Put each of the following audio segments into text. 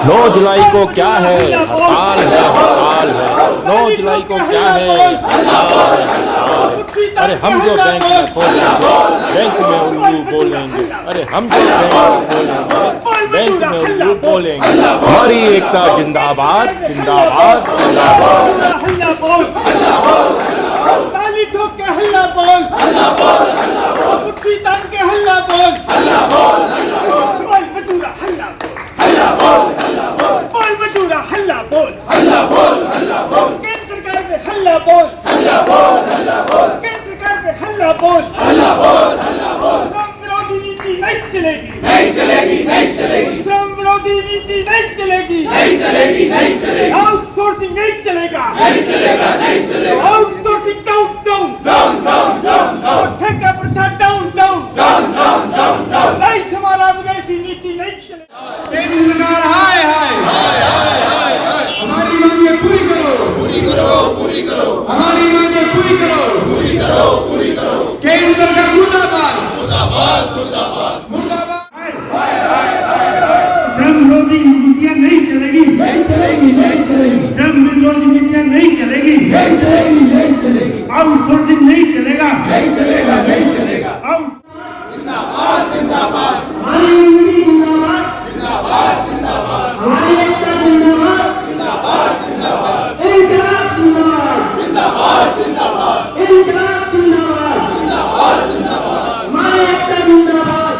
9 जुलाई को क्या है? हड़ताल है, हड़ताल है। 9 जुलाई को क्या है? हड़ताल है। अरे हम जो बैंक में खोलेंगे, बैंक में उल्लू बोलेंगे। अरे हम जो बैंक में खोलेंगे, बैंक में उल्लू बोलेंगे। हमारी एकता जिंदाबाद, जिंदाबाद, जिंदाबाद। हल्ला बोल, ताली ठोक के हल्ला बोल, मुट्ठी तान के हल्ला बोल, बोल बटूरा हल्ला बोल, बोल बटूरा हल्ला बोल, केंद्र सरकार पे हल्ला बोल, केंद्र सरकार पे हल्ला बोल, श्रम विरोधी नीति नहीं चलेगी, नहीं चलेगी, नहीं चलेगी। श्रम विरोधी नीति नहीं चलेगी, नहीं चलेगी, नहीं चलेगी। आउटसोर्सिंग नहीं चलेगा, नहीं चलेगा, नहीं चलेगा। Outsourcing down, down, down, down, down, down. ठेका प्रथा down, down, down, down, down, down. देश हमारा विदेशी नीति नहीं चलेगा। केंद्र सरकार हाय हाय, हमारी मांगे पूरी करो, पूरी करो, पूरी करो। हमारी मांगे पूरी करो, पूरी करो, पूरी करो। केंद्र सरकार मुर्दाबाद, मुर्दाबाद, मुर्दाबाद, मुर्दाबाद। श्रम विरोधी नीतियाँ नहीं चलेगी, नहीं चलेगी, नहीं चलेगी। श्रम विरोधी नीतियाँ नहीं चलेगी, नहीं चलेगी, नहीं चलेगी। आउटसोर्सिंग नहीं चलेगा, नहीं चलेगा, नहीं चलेगा। जिंदाबाद, जिंदाबाद, हमारी यूनिटी जिंदाबाद, जिंदाबाद, जिंदाबाद, हमारी एकता जिंदाबाद, जिंदाबाद, जिंदाबाद, इनकलाब जिंदाबाद, जिंदाबाद, जिंदाबाद, इनकलाब जिंदाबाद, जिंदाबाद, जिंदाबाद। हमारी एकता जिंदाबाद।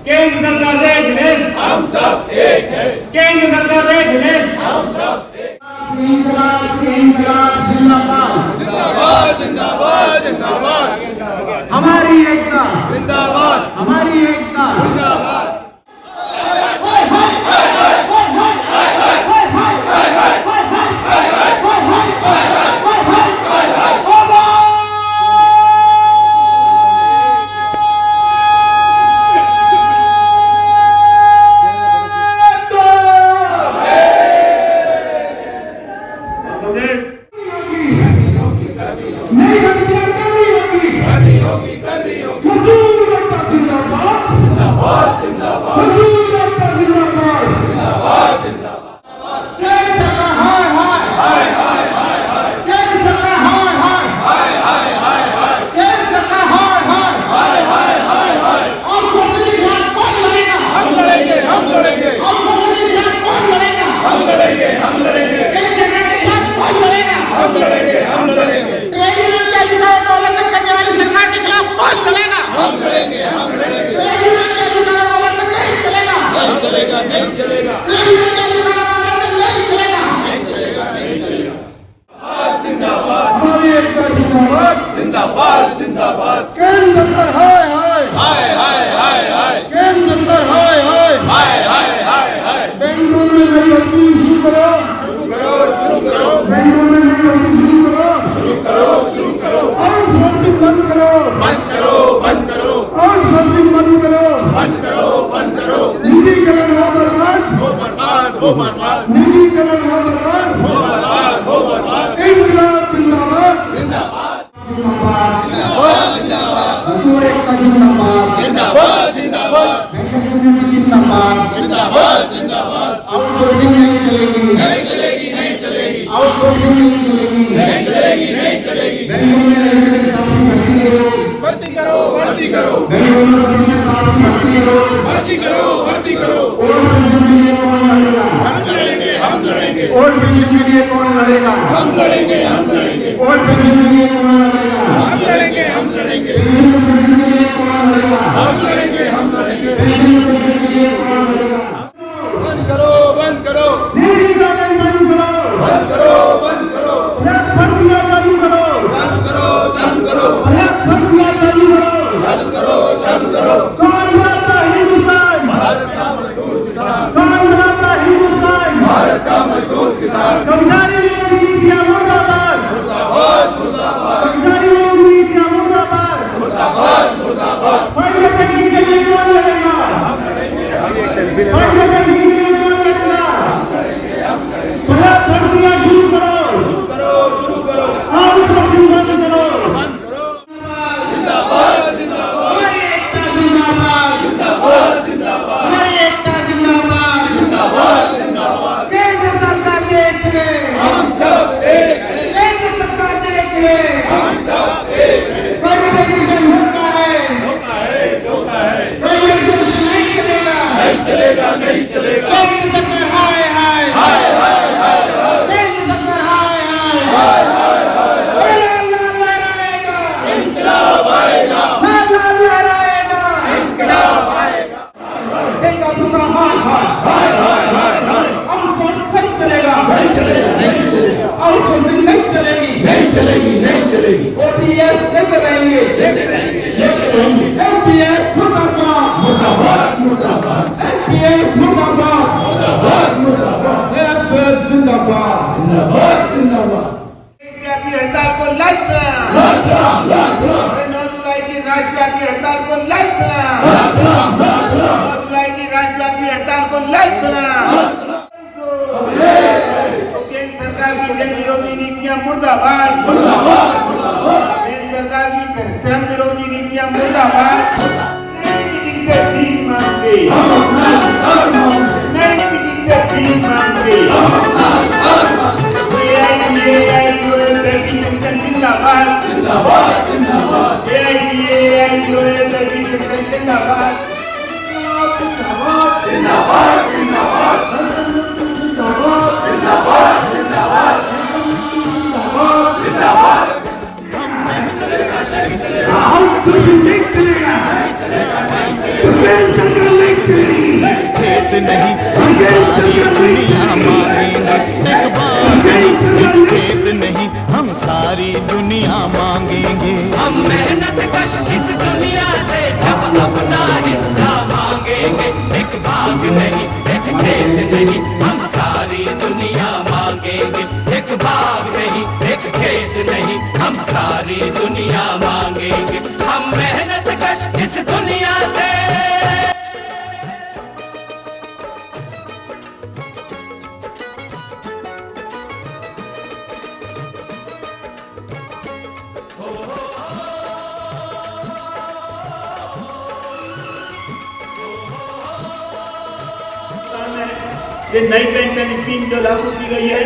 केंद्र सरकार देख ले, हम सब एक है, केंद्र सरकार देख ले, हम सब एक। इनकलाब, इनकलाब जिंदाबाद, जिंदाबाद, जिंदाबाद, जिंदाबाद, हमारी एकता, जिंदाबाद, हमारी एकता। जिंदाबाद। नहीं हत्या करनी होगी, करनी होगी। मजदूर एकता जिंदाबाद, जिंदाबाद, जिंदाबाद, मजदूर एकता जिंदाबाद। जिंदाबाद, जिंदाबाद। केंद्र सरकार हाय हाय, हाय हाय हाय हाय, केंद्र सरकार हाय हाय, हाय हाय हाय हाय, केंद्र सरकार हाय हाय। हाय हाय हाय हाय। आउटसोर्सिंग के खिलाफ कौन लड़ेगा? हम लड़ेंगे, हम लड़ेंगे, आउटसोर्सिंग के खिलाफ कौन लड़ेगा? हम लड़ेंगे, हम लड़ेंगे, केंद्र सरकार के खिलाफ कौन लड़ेगा? हम लड़ेंगे, हम लड़ेंगे, ट्रेड यूनियन के अधिकारों को उल्लंघन करने वाली सरकार के खिलाफ कौन लड़ेगा? हम लड़ेंगे, हम लड़ेंगे। ट्रेड यूनियन के अधिकारों का उल्लंघन नहीं चलेगा, नहीं चलेगा, नहीं चलेगा, ट्रेड यूनियन के अधिकारों का उल्लंघन नहीं चलेगा। नहीं चलेगा, नहीं चलेगा। जिंदाबाद, हमारी एकता जिंदाबाद, जिंदाबाद, जिंदाबाद। केंद्र सरकार हाय हाय, हाय हाय हाय हाय, केंद्र सरकार हाय हाय। हाय हाय हाय हाय। बेंगलुरु में नई भर्ती शुरू करो, शुरू करो, शुरू करो, बेंगलुरु में नई भर्ती शुरू करो, शुरू करो, शुरू करो। आउटसोर्सिंग बंद करो, बंद करो, बंद करो, आउटसोर्सिंग बंद करो। बंद करो, बंद करो। निजीकरण हो बर्बाद, हो बर्बाद, हो बर्बाद, निजीकरण हो बर्बाद। हो बर्बाद, हो बर्बाद। इनकलाब जिंदाबाद, जिंदाबाद, जिंदाबाद, जिंदाबाद, जिंदाबाद, मजदूर एकता जिंदाबाद, जिंदाबाद, जिंदाबाद, बैंकर्स यूनियन जिंदाबाद। जिंदाबाद, जिंदाबाद। आउटसोर्सिंग नहीं चलेगी, नहीं चलेगी, नहीं चलेगी, आउटसोर्सिंग नहीं चलेगी, नहीं चलेगी, नहीं चलेगी। बेंगलुरु में रेलवे स्टाफ की भर्ती भर्ती करो, करो, भर्ती करो, बेंगलुरु में रेलवे स्टाफ की भर्ती करो। भर्ती करो, भर्ती करो। और पेंशन के लिए कौन लड़ेगा? हम लड़ेंगे, हम लड़ेंगे, और पेंशन के लिए कौन लड़ेगा? हम लड़ेंगे, हम लड़ेंगे, और पेंशन के लिए कौन लड़ेगा? हम लड़ेंगे, हम लड़ेंगे, पेंशन के लिए कौन लड़ेगा? हम लड़ेंगे, हम लड़ेंगे। पेंशन के लिए कौन लड़ेगा? बंद करो, बंद करो, निजीकरण बंद करो, बंद करो, बंद करो। भर्तियां चालू करो, चालू करो, चालू करो, भर्तियां चालू करो। चालू करो, चालू करो। कौन बनाता हिंदुस्तान? भारत का मजदूर किसान, कौन बनाता हिंदुस्तान? भारत का मजदूर किसान। कर्मचारी विरोधी नीतियां मुर्दाबाद, मुर्दाबाद, मुर्दाबाद, कर्मचारी विरोधी नीतियां मुर्दाबाद। मुर्दाबाद, मुर्दाबाद। फंड बैंकिंग के लिए कौन लड़ेगा? सेल्फी ले बड़ा भर्तियां शुरू करो आप उसको बंद करो जिंदाबाद हमारी एकता जिंदाबाद केंद्र सरकार देख ले हम सब एक केंद्र सरकार देख ले हम सब एक प्राइवेटाइजेशन होता है प्राइवेटाइजेशन नहीं चलेगा केंद्र सरकार हाय केंद्र सरकार हाय लाल लहराएगा इंकलाब आएगा देखा पुका हाय आउटसोर्सिंग नहीं चलेगा आउटसोर्सिंग नहीं चलेगी ओपीएस लेके रहेंगे एमपीएस मुर्दाबाद एमपीएस मुर्दाबाद एमपीएस जिंदाबाद राष्ट्रव्यापी हड़ताल को लांछन 9 जुलाई की राष्ट्रव्यापी हड़ताल को लांछन 9 जुलाई की राष्ट्रव्यापी हड़ताल को लांछन केंद्र सरकार की जन विरोधी नीतियां मुर्दाबाद केंद्र सरकार की जन विरोधी नीतियां मुर्दाबाद नहीं किसी से भीख मांगते नहीं किसी से भीख मांगते जिंदाबाद खेत नहीं हम सारी दुनिया मांगेंगे एक बार खेत नहीं हम सारी दुनिया मांगेंगे हम मेहनत कश इस दुनिया से जब अपना हिस्सा मांगेंगे एक भाग नहीं एक खेत नहीं हम सारी दुनिया मांगेंगे एक भाग नहीं एक खेत नहीं हम सारी दुनिया मांगेंगे हम मेहनत कश इस दुनिया से ये नई पेंशन स्कीम जो लागू की गई है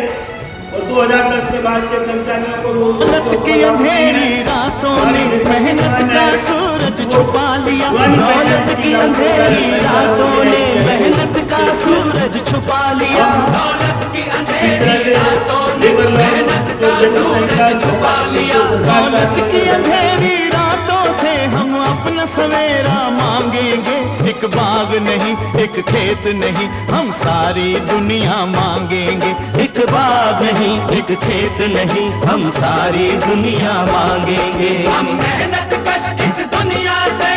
और 2010 के बाद के कर्मचारियों को दौलत की अंधेरी रातों ने मेहनत का सूरज छुपा लिया दौलत की अंधेरी रातों ने मेहनत का सूरज छुपा लिया दौलत की अंधेरी रातों ने मेहनत का सूरज छुपा लिया दौलत की अंधेरी रातों से हम अपना सवेरा मांगेंगे एक बाग नहीं एक खेत नहीं हम सारी दुनिया मांगेंगे एक बाग नहीं एक खेत नहीं हम सारी दुनिया मांगेंगे हम मेहनत कश इस दुनिया से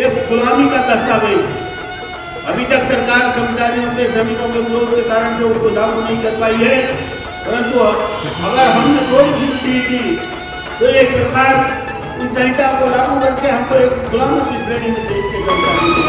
एक गुलामी का दस्तावेज अभी तक सरकार कर्मचारियों के श्रमिकों के विरोध के कारण से उसको लागू नहीं कर पाई है परंतु अगर हमने थोड़ी सी दी थी तो ये सरकार उन संहिता को लागू करके हमको एक गुलामों की श्रेणी में देश के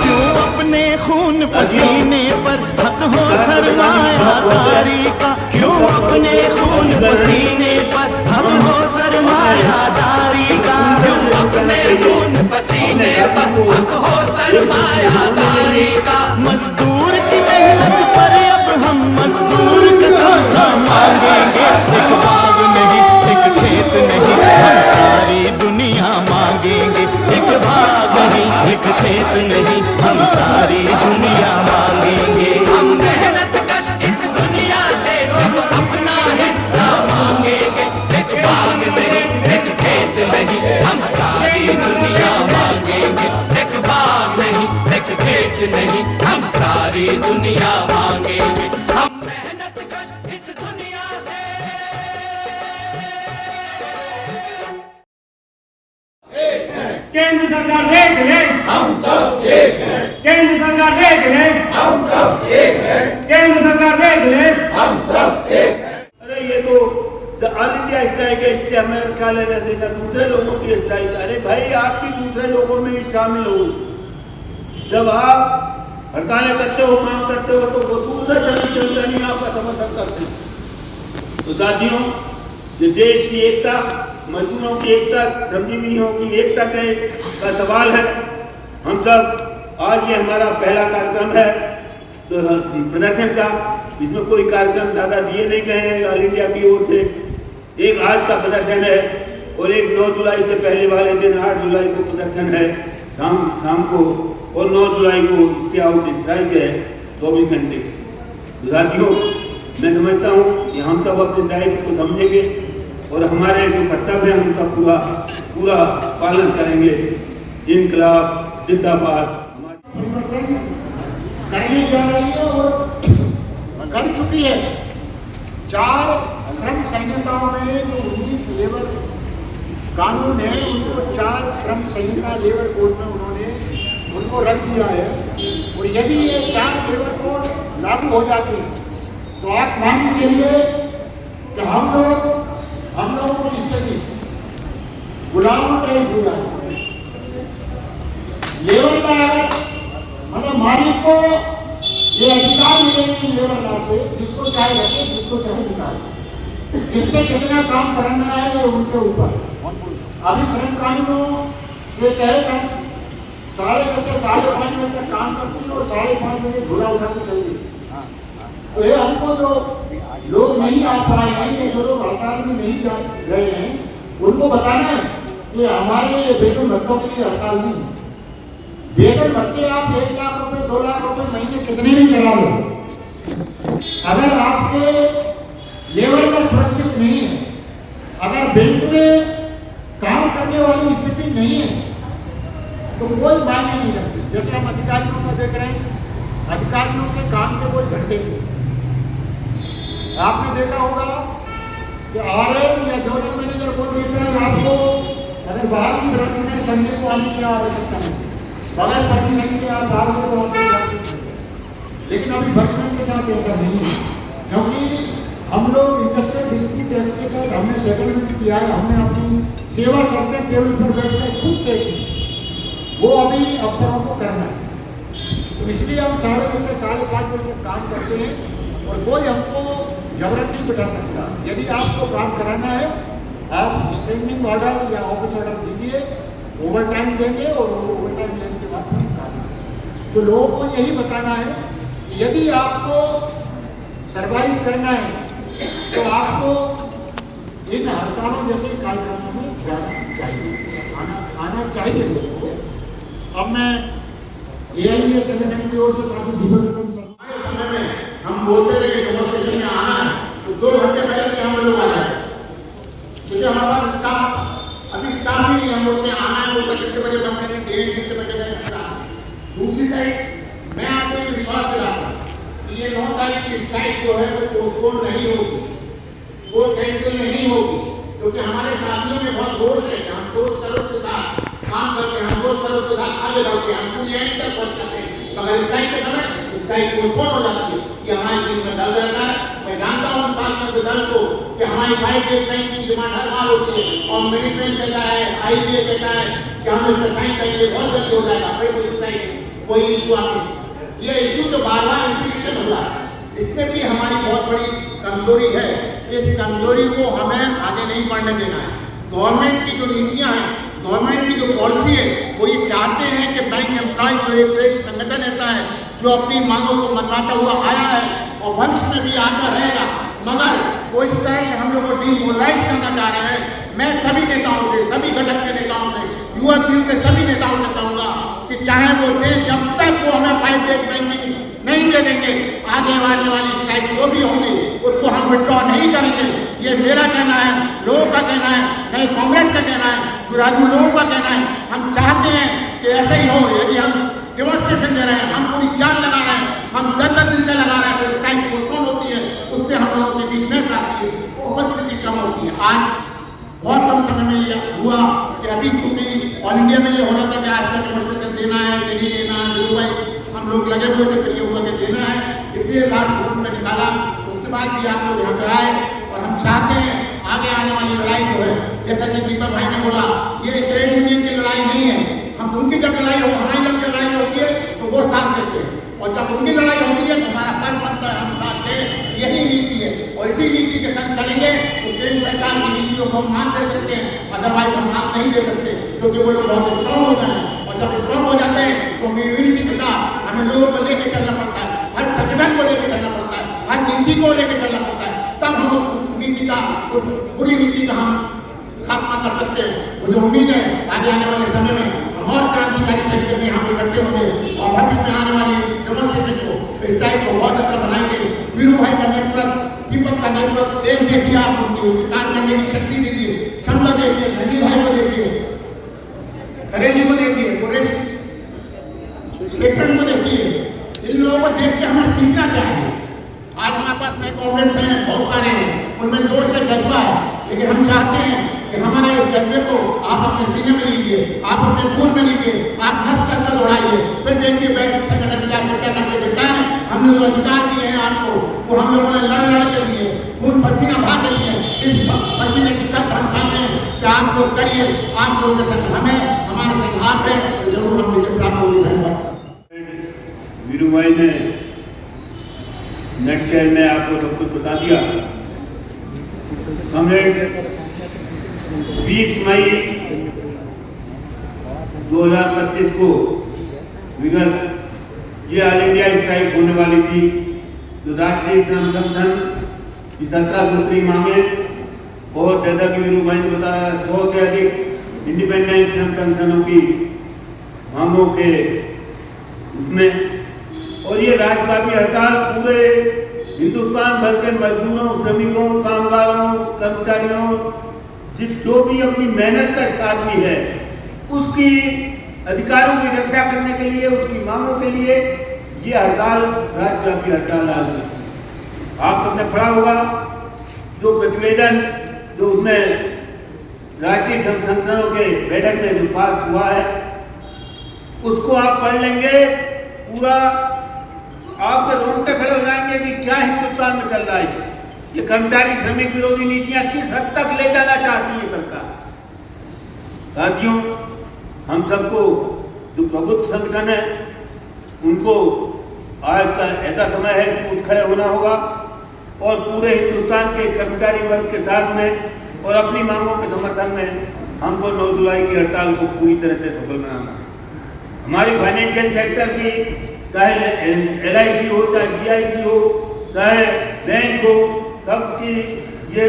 क्यों अपने खून पसीने पर हक हो सरमायादारी का क्यों अपने खून पसीने पर हक हो सरमायादारी का क्यों अपने खून पसीने पर हक हो सरमायादारी का मजदूर की मेहनत पर अब हम मजदूर का कब्जा मांगेंगे एक बाग नहीं एक खेत नहीं हम सारी दुनिया मांगेंगे एक बाग नहीं एक खेत नहीं हम सारी दुनिया मांगेंगे हम मेहनत कश इस दुनिया से जब अपना हिस्सा मांगेंगे एक बाग नहीं एक खेत नहीं हम सारी दुनिया मांगेंगे एक बाग नहीं एक खेत नहीं हम सारी सरकार देख ले, हम सब एक हैं, केंद्र सरकार देख ले, हम सब एक हैं, केंद्र सरकार देख ले, हम सब एक हैं। अरे ये तो ऑल इंडिया स्ट्राइक है, इससे हमें क्या लेना देना दूसरे लोगों की स्ट्राइक। अरे भाई आप भी दूसरे लोगों में ही शामिल हो। जब आप हड़तालें करते हो, मांग करते हो, तो वो दूसरे चलते नहीं आपका समर्थन करते हैं। तो साथियों, ये देश की एकता, मजदूरों की एकता, श्रमजीवियों की एकता का सवाल है। हम सब आज ये हमारा पहला कार्यक्रम है तो प्रदर्शन का, इसमें कोई कार्यक्रम ज़्यादा दिए नहीं गए हैं ऑल इंडिया की ओर से। एक आज का प्रदर्शन है और एक 9 जुलाई से पहले वाले दिन 8 जुलाई को प्रदर्शन है शाम को, और 9 जुलाई को इसके आउट स्ट्राइक है 24 घंटे। साथियों, मैं समझता हूँ कि हम सब अपने दायित्व को समझेंगे और हमारे जो कर्तव्य हैं उनका पूरा पालन करेंगे। इनकलाब जिंदाबाद। करने जा रही है और कर चुकी है। 4 श्रम संहिताओं में जो 19 लेबर कानून है, उनको 4 श्रम संहिता लेबर कोड में उनको रख दिया है। और यदि ये 4 लेबर कोड लागू हो जाते हैं तो आप मान के चलिए कि हम लोगों की स्थिति गुलामों का ही बुरा है। लेबर का मतलब मालिक को ये अधिकार मिलेंगे लेबर लॉ से, जिसको चाहे रखे, जिसको चाहे निकाले, इससे कितना काम करना है उनके ऊपर। अभी श्रम कानूनों के तहत हम 10:30 से 5:30 बजे तक काम करती है और 5:30 बजे झूला उठा के चलती है। तो ये हमको जो लोग नहीं आ पाए हैं, जो लोग हड़ताल में नहीं जा गए हैं, उनको बताना है कि हमारे वेतन भत्तों के लिए हड़ताल नहीं है। वेतन भत्ते आप 1 लाख रुपए 2 लाख रुपए महीने कितने भी करा लो, अगर आपके लेबर का सुरक्षित नहीं है, अगर बैंक में काम करने वाली स्थिति नहीं है, तो कोई मायने नहीं रखती। जैसे हम अधिकारियों को देख रहे हैं, अधिकारियों के काम के कोई घंटे नहीं। आपने देखा होगा कि RM या जोनल मैनेजर बोल देता है आपको अगर बाहर की तरफ में संडे को आने की आवश्यकता नहीं, बगैर परमिशन के आप बाहर को आपको जा सकते हैं। लेकिन अभी वर्कमैन के साथ ऐसा नहीं है, क्योंकि हम लोग इंडस्ट्रियल डिस्प्यूट एक्ट के तहत हमने सेटलमेंट किया है। हमने अपनी सेवा शर्तें टेबल पर बैठकर खुद देखी, वो अभी अफसरों को करना है। तो इसलिए हम 10:30 से 5:30 बजे तक काम करते हैं और कोई हमको जबरन नहीं बिठा सकता। यदि आपको काम कराना है, आप स्टैंडिंग ऑर्डर या ऑफिस ऑर्डर दीजिए, ओवर टाइम देंगे और ओवर टाइम लेने के बाद हम काम करेंगे। तो लोगों को यही बताना है कि यदि आपको सर्वाइव करना है तो आपको इन हड़तालों जैसे कार्यक्रमों में जाना चाहिए, आना चाहिए लोगों को। अब मैं AIA संगठन की ओर से साथी दीपक समय में हम बोलते थे कि डेमोन्स्ट्रेशन में आना है तो 2 घंटे पहले से हम लोग आ जाए, क्योंकि हमारे पास स्टाफ अभी स्टाफ ही नहीं। हम बोलते हैं आना है, बोलते कितने बजे बंद करें, 1:30 कितने बजे करें। दूसरी साइड मैं आपको ये विश्वास दिलाता हूँ कि ये 9 तारीख की स्ट्राइक जो है वो पोस्टपोन नहीं होगी, वो कैंसिल नहीं होगी, क्योंकि हमारे साथियों में बहुत जोश है। हम जोश करो के साथ काम करते हैं, हम जोश करो के साथ आगे बढ़ते हैं, हम पूरी एंड तक पहुँच जाते हैं। मगर स्ट्राइक के समय स्ट्राइक पोस्टपोन हो जाती है, ये हमारे सीट में दर्द रहता है। मैं जानता हूँ उन साथियों के दल को कि हमारी 5 डेज बैंक की डिमांड हर बार होती है और मैनेजमेंट कहता है, IBA कहता है कि हम इस पर साइन करेंगे, बहुत जल्दी हो जाएगा, फिर कोई स्ट्राइक कोई इशू आती। ये इशू जो बार-बार रिपीटेशन हो रहा है, इसमें भी हमारी बहुत बड़ी कमजोरी है। इस कमजोरी को हमें आगे नहीं बढ़ने देना है। गवर्नमेंट की जो नीतियाँ हैं, गवर्नमेंट की जो पॉलिसी है, वो ये चाहते हैं कि बैंक एम्प्लॉय जो एक ट्रेड संगठन रहता है, जो अपनी मांगों को मनवाता हुआ आया है और भविष्य में भी आता रहेगा, मगर वो इस तरह से हम लोग को डिमोरलाइज करना चाह रहे हैं। मैं सभी नेताओं से, सभी घटक के नेताओं से, UFPU के सभी नेताओं से कहूँगा कि चाहे वो दें, जब तक वो हमें 5 डेज बैंकिंग नहीं दे देंगे, आगे आने वाली स्ट्राइक जो भी होंगी उसको हम विड्रॉ नहीं करेंगे। ये मेरा कहना है, लोगों का कहना है, नए कांग्रेस का कहना है, जुराजू लोगों का कहना है। हम चाहते हैं कि ऐसे ही हो। यदि हम डेमोन्स्ट्रेशन दे रहे हैं, हम पूरी जान लगा रहे हैं, हम 10-10 दिन से लगा रहे हैं, तो स्ट्राइक पोस्टपोन होती है, उससे हम लोगों की वीकनेस आती है, उपस्थिति कम होती है। आज बहुत कम समय में ये हुआ कि अभी चूंकि ऑल इंडिया में ये हो रहा था कि आज का डेमोस्ट्रेशन देना है कि नहीं देना है, वीरू भाई हम लोग लगे हुए थे, फिर ये हुआ कि देना है, इसलिए लास्ट फोरम में निकाला। उसके बाद भी आप लोग यहाँ पे आए और हम चाहते हैं आगे आने वाली लड़ाई जो है, जैसा कि दीपक भाई ने बोला, ये ट्रेड यूनियन की लड़ाई नहीं है। हम उनकी जब लड़ाई हो, हमारी जब लड़ाई होती है तो वो साथ देते हैं, और जब उनकी लड़ाई होती है तो हमारा फर्ज बनता है हम साथ दें। यही नीति है और इसी नीति के साथ चलेंगे तो केंद्र सरकार की नीतियों को हम मान दे सकते हैं, अदरवाइज हम मान नहीं दे सकते, क्योंकि वो लोग बहुत स्ट्रॉन्ग हो गए हैं। और जब स्ट्रॉन्ग हो जाते हैं तो यूनिटी के साथ हमें लोगों को लेकर चलना पड़ता है, हर संगठन को लेकर चलना पड़ता है, हर नीति को लेकर चलना पड़ता है, तब हम उस नीति का, उस बुरी नीति का हम खात्मा कर सकते हैं। मुझे उम्मीद है आगे आने वाले समय में हम और क्रांतिकारी तरीके से यहाँ पे इकट्ठे होंगे और भविष्य में आने वाली डेमोस्ट्रेशन को, इस टाइप को बहुत अच्छा बनाएंगे। वीरू भाई का नेतृत्व, दीपक का नेतृत्व, देश देखिए आप उनकी काम करने की शक्ति दीजिए, क्षमता देखिए, नजीर भाई को देखिए, खरे जी को देखिए, पुरेश शेखर को देखिए, इन लोगों को देख के हमें सीखना चाहिए। आज हमारे पास में कॉमरेड्स हैं, बहुत सारे हैं, उनमें जोर से जज्बा है, लेकिन हम चाहते हैं कि हमारे इस जज्बे को आप अपने सीने में लीजिए, आप अपने खून में लीजिए, आप नस करके दौड़ाइए, फिर देखिए बैंक संगठन क्या चर्चा करके देता है। हमने जो अधिकार दिए हैं आपको, वो हम लोगों ने लड़ के लिए, खून पसीना बहा के लिए, इस पसीने की कदर हम चाहते हैं कि आप लोग करिए, आप लोगों के संग हमें, हमारे संग आप है, तो जरूर हम विजय प्राप्त होगी। धन्यवाद। वीरू भाई ने नेट शेयर में आपको सब कुछ बता दिया। हमने 20 मई 2025 को विगत ये ऑल इंडिया स्ट्राइक होने वाली थी, जो राष्ट्रीय श्रम संगठन की 17 सूत्री मांगे, और जैसा कि वीरू भाई ने बताया 100 से अधिक इंडिपेंडेंट श्रम संगठनों की मांगों के उसमें, और ये राष्ट्रव्यापी हड़ताल पूरे हिंदुस्तान भर के मजदूरों, श्रमिकों, कामगारों, कर्मचारियों, जो भी अपनी मेहनत का आदमी है, उसकी अधिकारों की रक्षा करने के लिए, उसकी मांगों के लिए ये हड़ताल, राष्ट्रव्यापी हड़ताल आ गई। आप सबने पढ़ा होगा जो प्रतिवेदन जो उसमें राष्ट्रीय संगठनों के बैठक में जो पास हुआ है, उसको आप पढ़ लेंगे, पूरा आपके रोंगटे खड़े हो जाएंगे कि क्या हिंदुस्तान में चल रहा है। ये कर्मचारी श्रमिक विरोधी नीतियां किस हद तक ले जाना चाहती है सरकार। साथियों, हम सबको जो प्रबुद्ध संगठन है, उनको आज का ऐसा समय है कि उठ खड़े होना होगा और पूरे हिंदुस्तान के कर्मचारी वर्ग के साथ में और अपनी मांगों के समर्थन में हमको 9 जुलाई की हड़ताल को पूरी तरह से सफल बनाना है। हमारी फाइनेंशियल सेक्टर की, चाहे LIC हो, चाहे GIC हो, चाहे बैंक हो, सबकी ये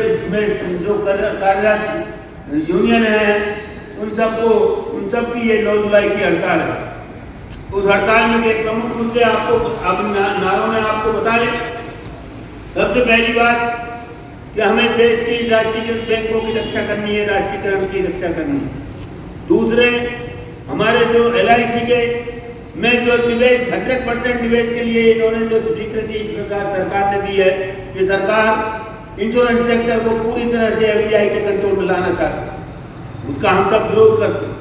जो कार्यरत यूनियन है, उन सबकी ये 9 जुलाई की हड़ताल है। उस हड़ताल में एक प्रमुख मुद्दे आपको नारों ने आपको बताए। सबसे पहली बात कि हमें देश की राष्ट्रीयकृत बैंकों की रक्षा करनी है, राष्ट्रीयकरण की रक्षा करनी है। दूसरे, हमारे जो LIC के में जो निवेश 100% निवेश के लिए इन्होंने जो स्वीकृति सरकार ने दी है, ये सरकार इंश्योरेंस सेक्टर को पूरी तरह से FDI के कंट्रोल में लाना चाहती है, उसका हम सब विरोध करते हैं।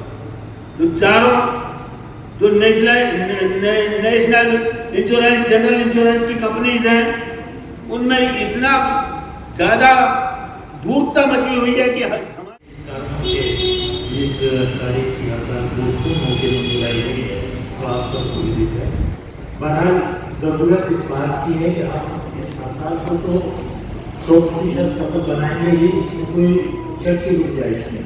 जो चारों जो नेशनल इंश्योरेंस, जनरल इंश्योरेंस की कंपनीज हैं, उनमें इतना ज़्यादा दूरता मची हुई है कि इस तारीख की हड़ताल को मौके में बुलाई गई है, तो आप सबको विदित है। बहरहाल ज़रूरत इस बात की है कि आप इस हड़ताल को तो 100% सफल बनाएंगे ही, इसमें कोई शक की गुंजाइश नहीं।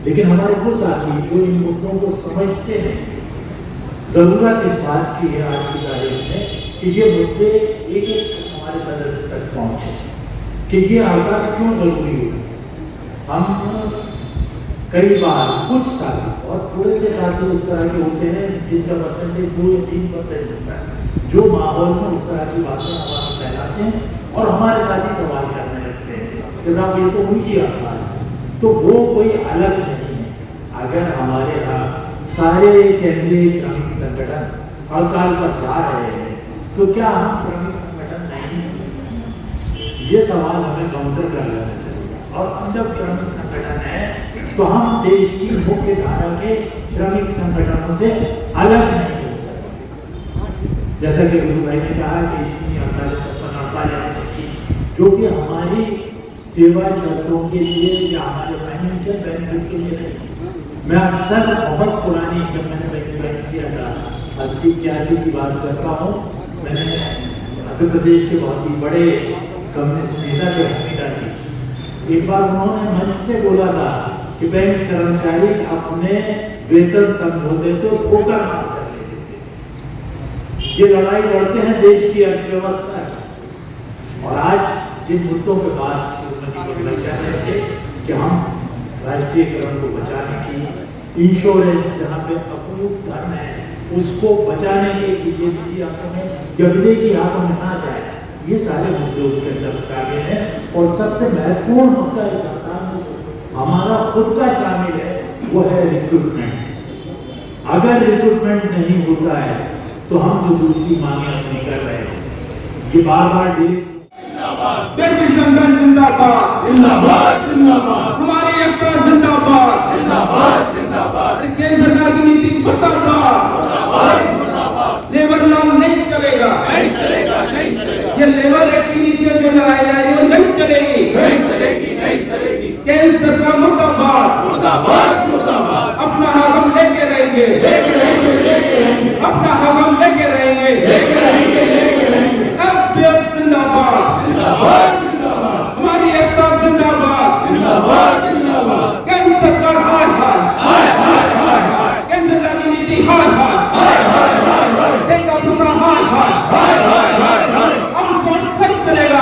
लेकिन हमारे वो साथी जो इन मुद्दों को समझते हैं, ज़रूरत इस बात की है आज की तारीख में कि ये मुद्दे एक एक हमारे सदस्य तक पहुँचे कि ये हड़ताल क्यों ज़रूरी है। हम कई बार कुछ साथी और थोड़े से साथी उस तरह के होते हैं जिनका परसेंटेज 2 या 3% होता है, जो माहौल में उस तरह की बातें हमारे फैलाते हैं और हमारे साथी सवाल करने लगते हैं कि साहब ये तो उनकी हड़ताल है। तो वो कोई अलग नहीं है। अगर हमारे यहाँ सारे केंद्रीय श्रमिक संगठन हड़ताल पर जा रहे हैं तो क्या हम श्रमिक संगठन नहीं हैं? ये सवाल हमें काउंटर कर लेना चाहिए। और हम जब श्रमिक संगठन है तो हम देश की मुख्य धारा के श्रमिक संगठनों से अलग नहीं हो सकते। जैसा कि गुरु भाई ने कहा कि इतनी 48-56 की जो कि हमारी सेवा शर्तों के लिए या हमारे फाइनेंशियल बेनिफिट के लिए नहीं। मैं अक्सर बहुत पुरानी जब मैंने बैंक किया था 80-81 की बात करता हूँ, मैंने मध्य प्रदेश के बहुत ही बड़े कम्युनिस्ट नेता थे हमीदा जी, एक बार उन्होंने मंच से बोला था कि बैंक कर्मचारी अपने वेतन समझौते तो ठोकर मार कर लेते थे। ये लड़ाई लड़ते हैं देश की अर्थव्यवस्था की। और आज जिन मुद्दों पे बात लग जा रहे थे कि हम राष्ट्रीयकरण को बचाने की, इंश्योरेंस जहाँ पे अपूर्व धन है उसको बचाने के लिए निजी हाथों में या विदेशी हाथों में ना जाए, ये सारे मुद्दे उसके अंदर शामिल हैं। और सबसे महत्वपूर्ण मुद्दा इस संस्थान में हमारा खुद का शामिल है, वो है रिक्रूटमेंट। अगर रिक्रूटमेंट नहीं होता है तो हम जो दूसरी मांगे अपनी कर रहे हैं, ये बार बार व्यक्ति संगठन जिंदाबाद जिंदाबाद जिंदाबाद, हमारी एकता जिंदाबाद जिंदाबाद जिंदाबाद, केंद्र सरकार की नीति मुर्दाबाद मुर्दाबाद मुर्दाबाद, लेबर लॉ नहीं चलेगा नहीं चलेगा नहीं चलेगा, ये लेबर एक्ट की नीतियां जो लगाई जा रही है वो नहीं चलेगी नहीं चलेगी नहीं चलेगी, केंद्र सरकार मुर्दाबाद मुर्दाबाद मुर्दाबाद, अपना हक हम लेके रहेंगे अपना हक हम लेके रहेंगे जिंदाबाद जिंदाबाद, हमारी एकता जिंदाबाद जिंदाबाद जिंदाबाद, केंद्र सरकार हाय हाय केंद्र सरकार की नीति हाय हाय देखा पुता हाय हाय, आउटसोर्स नहीं चलेगा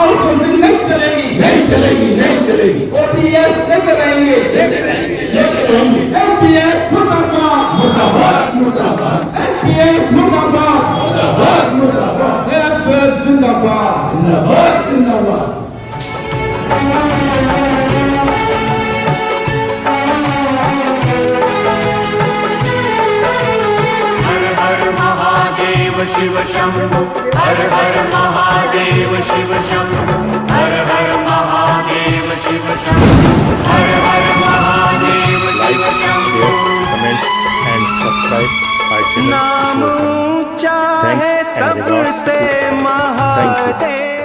आउटसोर्सिंग नहीं चलेगी नहीं चलेगी, ओपीएस लेके रहेंगे एमपीएस मुर्दाबाद मुर्दाबाद मुर्दाबाद, एमपीएस मुर्दाबाद मुर्दाबाद मुर्दाबाद, एमपीएस जिंदाबाद जिंदाबाद जिंदाबाद। हर हर महादेव शिव शंभु, हर हर महादेव शिव शंभु, हर हर महादेव शिव शंभु, हर हर Mahadev Shiv Shambhu. comment and subscribe our channel. नाम ऊंचा है सबसे महादेव।